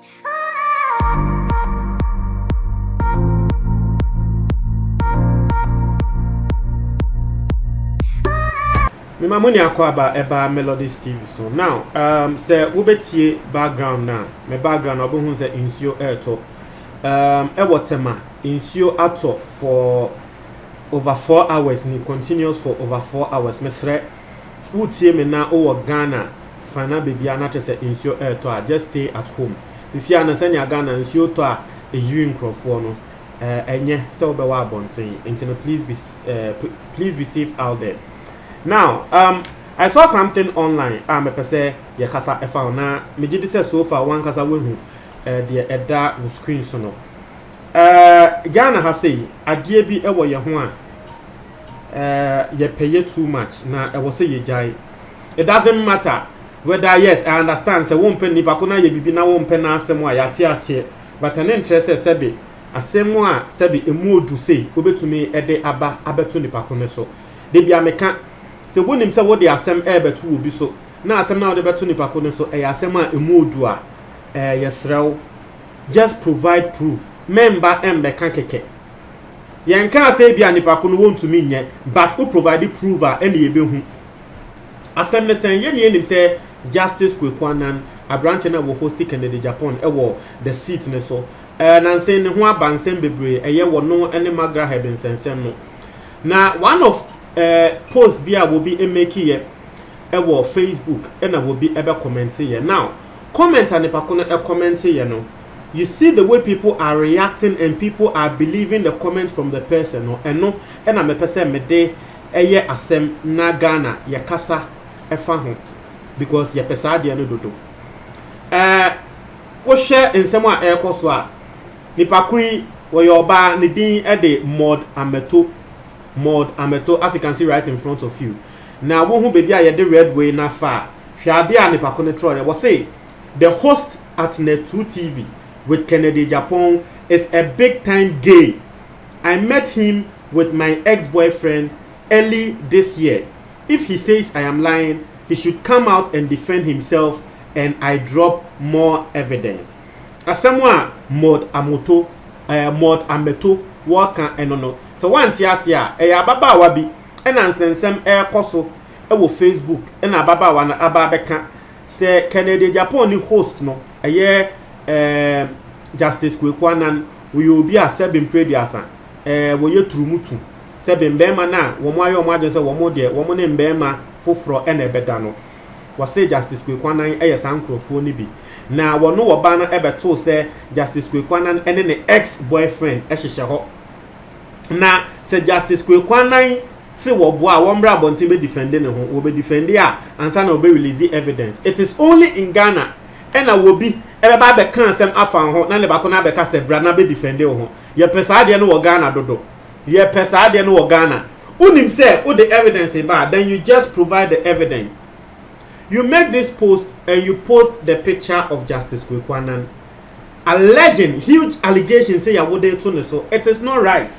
Me mamoni akwaba eba Melodies TV so now say wobetie background na me background obohu say insio airto ewotema insio ato for over 4 hours ni continuous for over 4 hours mesre wutie me na o Ghana fana baby anate say insio airto just stay at home sisi ana sanya Ghana insio to a eyi nkrofo no enye say obewa abonten intino please be safe out there. Now, I saw something online. I'm a person, ya kasa efa na me gidi say so far one kasa we hu the eda screen so no. Ghana ha say adie bi ewo ye ho a ye pay too much na e was say ye jai. It doesn't matter whether yes I understand say won pen nipa ko na ye bibi na won pen na asem a ya te ase but an interest say be asem a say be emu odu say obetumi ede aba abeto nipa ko ne so. De bia meka se wonim se wo de asem beto obi so na asem na wo de beto nipa ko ne so asem a emu odu a yesrew just provide proof member ka keke yen ka se bia nipa ko no wontumi nye but who provide proof a ene yebehu asem ne sen ye nim se Justice Kwekwanan abranche na wo host Kennedy Japan wo the seat ne so na nsen ne ho abansem bebre wo no ene magra hebben sensen no na one of post bia will be make here ewo Facebook and will be ebe comment here now comment and comment here no you see the way people are reacting and people are believing the comment from the person no and no and I'm a person me de eye asem na Ghana ye kasa efa ho because ye pesa de no dodo wo share nsem a ekoso a nipa kui wo yoba ne din e de Mod Ameto, as you can see right in front of you. Now, one who baby I the red way na far. Shadi and Paconetro was say the host at Net2 TV with Kennedy Japan is a big time gay. I met him with my ex-boyfriend early this year. If he says I am lying, he should come out and defend himself and I drop more evidence. As someone Mod Ameto worker and no. So one tiasia ababa wa bi ena nsensem koso wo Facebook ena ababa wa na ababeka se Kennedy Japan ni host no Justice Kwekwanan we obi a sebem prediasa wo ye turumutu sebem bema na wo mo ayo mo aje se wo mo de wo mo ne mbema foforo ena ebeda no wo say Justice Kwekwanan sankrofo ni bi na wo no wo ba na ebeto se Justice Kwekwanan ene ne ex-boyfriend ehihye ho na se Justice Kwekwanan se wo boa wo mbra bontin be defend ne ho wo be defend a ansa na wo be release evidence. It is only in Ghana and a will be ebe ba be kan sem afa ho na le ba ko na be ka se bra na be defend ho ye pesa de no wo Ghana dodo ye pesa de no wo Ghana unim se wo the evidence ba then you just provide the evidence. You make this post and you post the picture of Justice Kwekwanan alleging huge allegations say ya wo de to ne so. It is not right.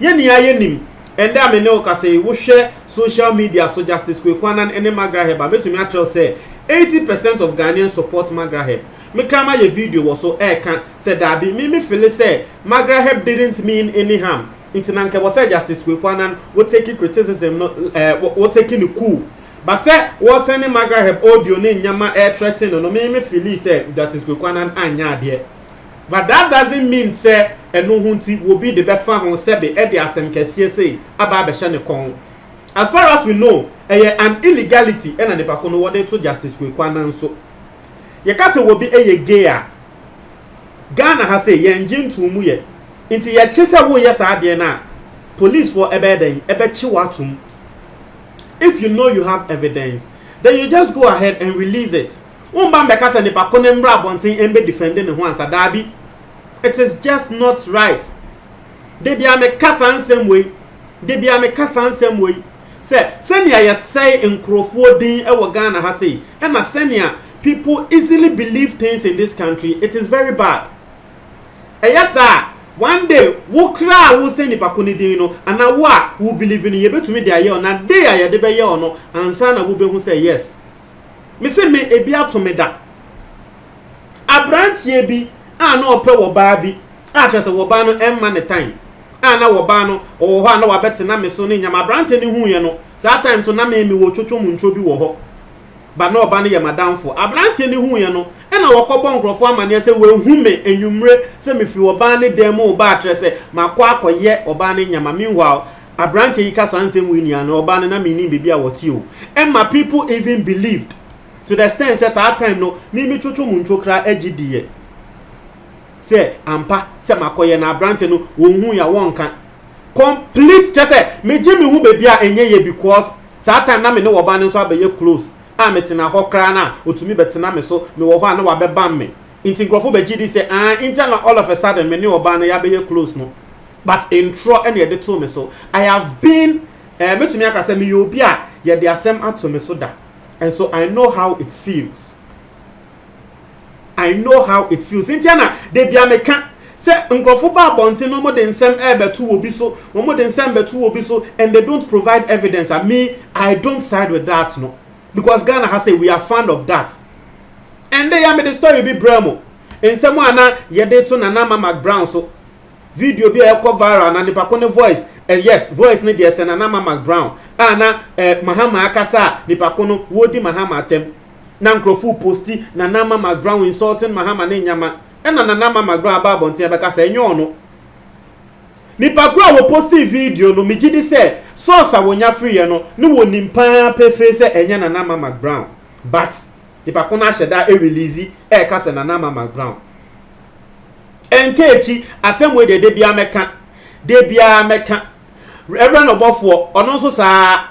Yenim and I know ka say wo share social media so Justice Kwekwanan ene Magraheb betumi atell say 80% of Ghanaians support Magraheb. Me kama ye video was so can say that me feel say Magraheb didn't mean any harm. Intinanke was say Justice Kwekwanan wo take criticism no wo taking the cool. But say wo sending Magraheb audio ne nyama threatening no me feel say Justice Kwekwanan anya there. But that doesn't mean say eno hunti will be the befa hon sebe e de asem kese say aba be hye ne kon. As far as we know, an illegality and the pakono wode to Justice Kwekwanan so. Ye ka say will be gay a Ghana has say ye engine to mu ye. Inti ye che say wo ye sa de na police for ebe den ebe chi watum. If you know you have evidence, then you just go ahead and release it. Umba mbeka say the pakono mbra bontin embe defending ne ho ansa dabi. It is just not right. They be a kasa same way. They be a kasa same way. Say, senia ya say in Crawford din e Ghana ha say. And na senia people easily believe things in this country. It is very bad. Yes sir. One day wo kra wo say ni pakoni din no ana wo a wo believe in ye betumi de aye na day aye de be ye no ansa na wo be hu say yes. Me say me ebi ato me da. abrantie bi na ope wo ba bi chese wo ba no emma ne time na wo ba no wo ho na wa betena me so ne nyama abrantie ne hu ye no saa time so na me wo twotwo mu ntwo bi wo ho ba na oba ne ye madamfo abrantie ne hu ye no na wo nkrofo amane se we hu me enwumre se me fi wo ba ne dem wo ba atrese makọ akoye oba ne nyama meanwhile abrantie yi ka sansem wi ni ana oba ne na me ni bibia wote o emma people even believed to the extent say saa time no me twotwo mu ntwo kra agidie se ampa se makoye na abrantie no wo hu ya wonka complete just say me jimi hu bebia enye ye because saa time na me ne wo ba ne so abaye close metina ho kra na otumi betina me so me wo ho na wa beba me inti grofo be gidi say internal all of a sudden me ne oba na ya be close no but intro and ye de to me so I have been metumi aka say me ye obi a ye de asem ato me so da and so I know how it feels. I know how it feels. Intiana de bia me ka say nkrofo ba bonte no mo de nsem betu obi so mo de nsem betu obi so and they don't provide evidence. And me I don't side with that no. Because Ghana has said we are fond of that. And they made the story be bremo. In someone ye de to Nana Mama Brown so video be a viral and the pakone voice. Yes, voice need the Nana Mama Brown. Na Mahama Akasa the pakono wodi Mahama tem. Nankrofu posti Nana Mama Brown insulting Mahama ne nyama. And Nana Mama Brown ba bonti abeka say nyono. Ni pakwa wo posti video no mijidi say source awonya free no no woni mpa pefe se enya Nana Mama Brown but the pakona sheda e release e ka se Nana Mama Brown enkechi asemwe de bia meka Reverend Obofo ono so sa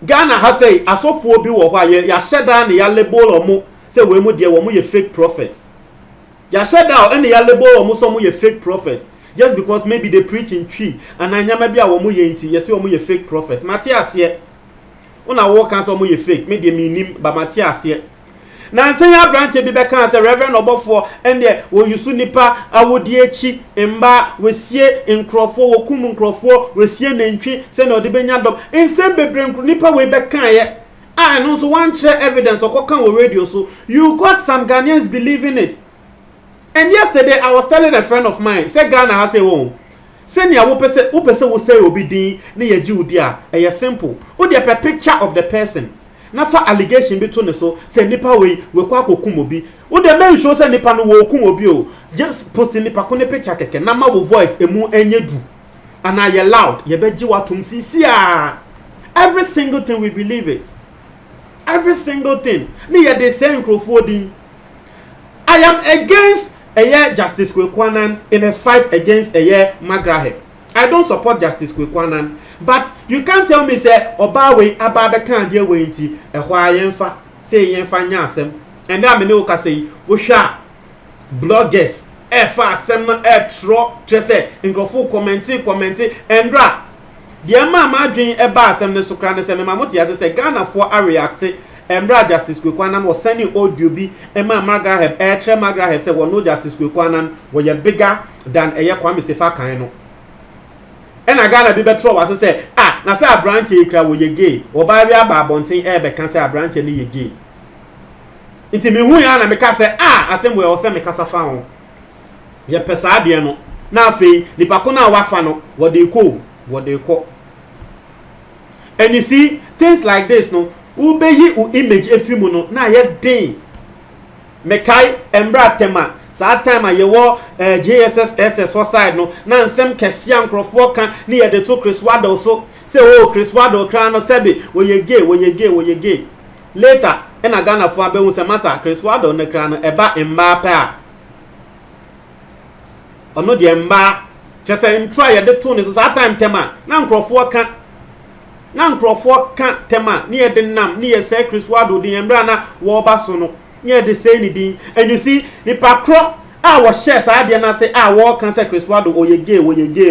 Ghana ha say asofo bi wo ho ya sheda na ya label omo se we mu de wo mu ye fake prophets ya sheda o na ya label omo so mu ye fake prophets just because maybe they preach in tree and anyama bia wo mo ye nti yes wo mo ye fake prophet Matthias ye una wo kan so mo ye fake me de minim ba Matthias ye na nsen ya branch bi be kan say Reverend Obofo ende wo yusu nipa awodi echi mba wesie nkrofo wo kum nkrofo wesie nantwi se na odi benya dom nsen bebre nipa we be kan ye no so one share evidence okokan wo radio so you got some Ghanaians believing it. And yesterday I was telling a friend of mine, say Ghana has a home. Say nia wo pese wo say obi din na ye ji odi a e simple. O dey a picture of the person. Na fa allegation bi to ne so say nipa we kwa akokum obi. O dey men show say nipa no wo kum obi o. Just post nipa ko ne picture keke na ma wo voice emu enyedu. And I loud ye beji watum sisia. Every single thing we believe it. Every single thing. Ni ye dey say nkrofo din. I am against Justice Kwekwanan in his fight against Magrahe. I don't support Justice Kwekwanan, but you can't tell me say Obawe Ababe can't deal with it. Yemfa say Yemfa nyasem, and then me ka say Usha bloggers fa sem no tro say nkofo commenting and dra. The mama dwen eba asem ne so kra ne say me mamoti ase say Ghana for a react. Embra Justice Kwekwanan was sending audio bi Emma Magrahe Magrahe say no Justice Kwekwanan were bigger than Kwame Sefa kan no. And Ghana bi betro was say na say abrantie kra wo ye gay oba bi aba bonten be kan say abrantie ni ye gay. Nti me hu ya na me ka say asem we o say me kasa fa ho. Ye pesa ade no na afei nipa ko na wafa no wo dey ko. And you see things like this no ubeyi u image efimu no na ye den mekai embra tema saa time ye wo JSS side no na nsem kese ankrofo kan ni ye de to Chris Wado so say Chris Wado kra no sebe wo ye gay later na Ghana fo abehu se masa Chris Wado ne kra no eba mba pa ono de mba chese ntwa ye de to ne so saa time tema na ankrofo kan na nkrofo ka tema ni ye nam ni ye say Chris Wado din embra na wo ba so no ni ye de say ni din and you see ni pakro wo share sa de na say wo kan say Chris Wado wo ye gay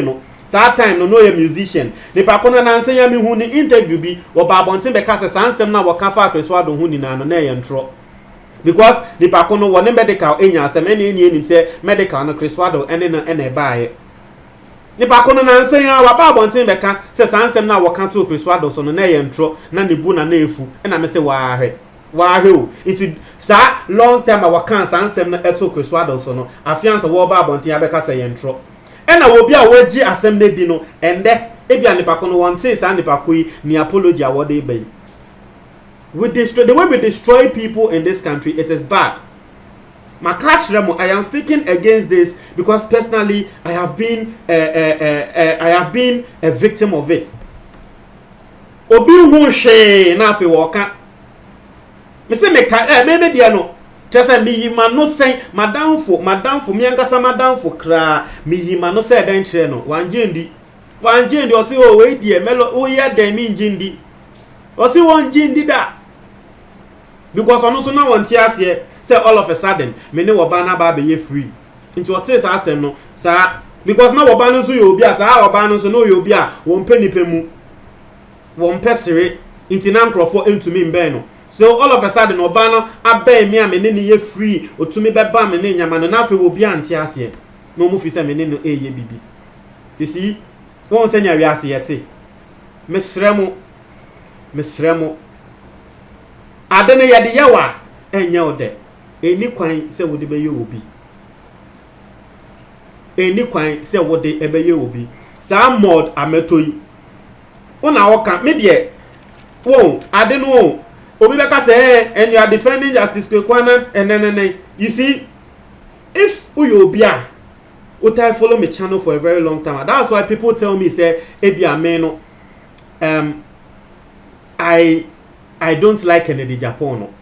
no sa time no ye musician ni pakro na nse ya mi hu ni interview bi wo ba bontin be ka say sansem na wo ka fa Chris Wado hu ni na no na ye ntro because ni pakro no wo ne medical enya asem eni say medical no Chris Wado ene na ene baaye nipa kono na nsen ya wa ba bonten be ka se sansem na wo kan to Chris Wado so no na ye ntro na ne bu na efu na me se wa ahwe Wahoo, it's sa long time our cancer and some eto Chriswado so no. Afiansa wo ba abonti abeka say yentro. And I will be a wedgie assembly dino and there ebia nipa kono one says and nipa koi ni apology what they be. We destroy the way we destroy people in this country, it is bad. I am speaking against this because personally I have been a victim of it. Obi hu she na afi woka. Me say me dia no. Just say me yima no say madam for me ankasa madam for kra me yima no say den kire no. Wanje ndi o say o we die melo o ya den mi njindi. O say won njindi da. Because ono so na won ti ase say all of a sudden me ne woba na ba be ye free. Into what say asem no sa because na woba no so ye obi a sa woba no so no ye obi a won pe nipa mu. Won pesere intinam crofo entumi mbe no. So all of a sudden oba no abai me a me ne ye free otumi beba me ne nyama no na afi obi anti ase no mu fi se me ne no eye bibi. You see won se nya wi ase yete mesremo ade ne yede yawa enye ode eni kwan se wode be ye obi eni kwan se wode ebe ye obi sa mod ametoyi una woka me de wo ade no obi beka say and you are defending Justice Kwekwana and then you see if you obi a utai follow me channel for a very long time. That's why people tell me say ebi ameno I don't like Kennedy Japan no.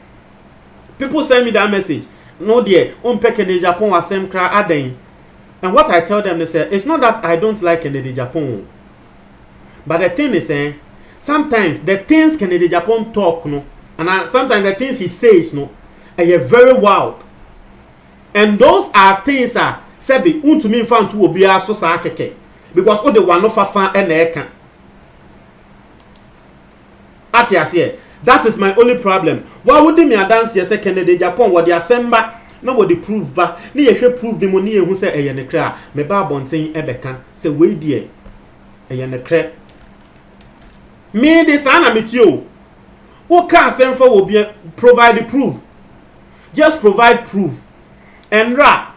People send me that message. No dear, Kennedy Japan was same cry aden. And what I tell them, they say it's not that I don't like Kennedy Japan. But the thing is sometimes the things Kennedy Japan talk no, and sometimes the things he says no, are very wild. And those are things sebi untumi mfa ntu obi aso sa keke because o de one no fafa e na eka. Atiase, that is my only problem. Why would me dance here say Kennedy Japan what the assemba na what the proof ba na ye hwe proof the money ehu say eye ne kra me ba bonten e beka say we die eye ne kra me this ana metio who can send for will be provide the proof. Just provide proof. Endra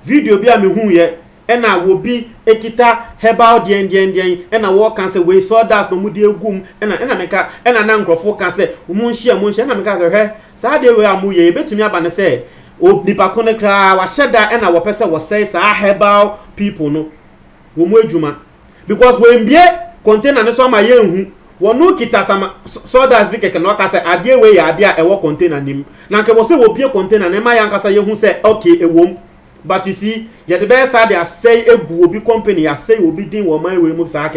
video bi a me hu ye and I will be ekita herbal dien and I walk and say we saw that no mudi egum and I meka and I nkrofo can say munhia and I meka hwe sa de we amu ye betumi aba ne say o nipa kone kra wa sheda and I wo pese wo say sa herbal people no wo mu adwuma because when be container ne so ma ye hu wonu kita sama sodas bi keke no aka say ade we ya ade a e wo container nim na nke wo say wo bie container ne ma ya nkasa ye hu say okay ewom. But you see, you the best side they say a good company, I say will be doing what my way moves are.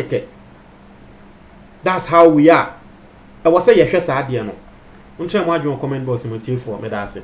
That's how we are. I was say yes, I didn't know. I'm trying to comment box for me. That's it.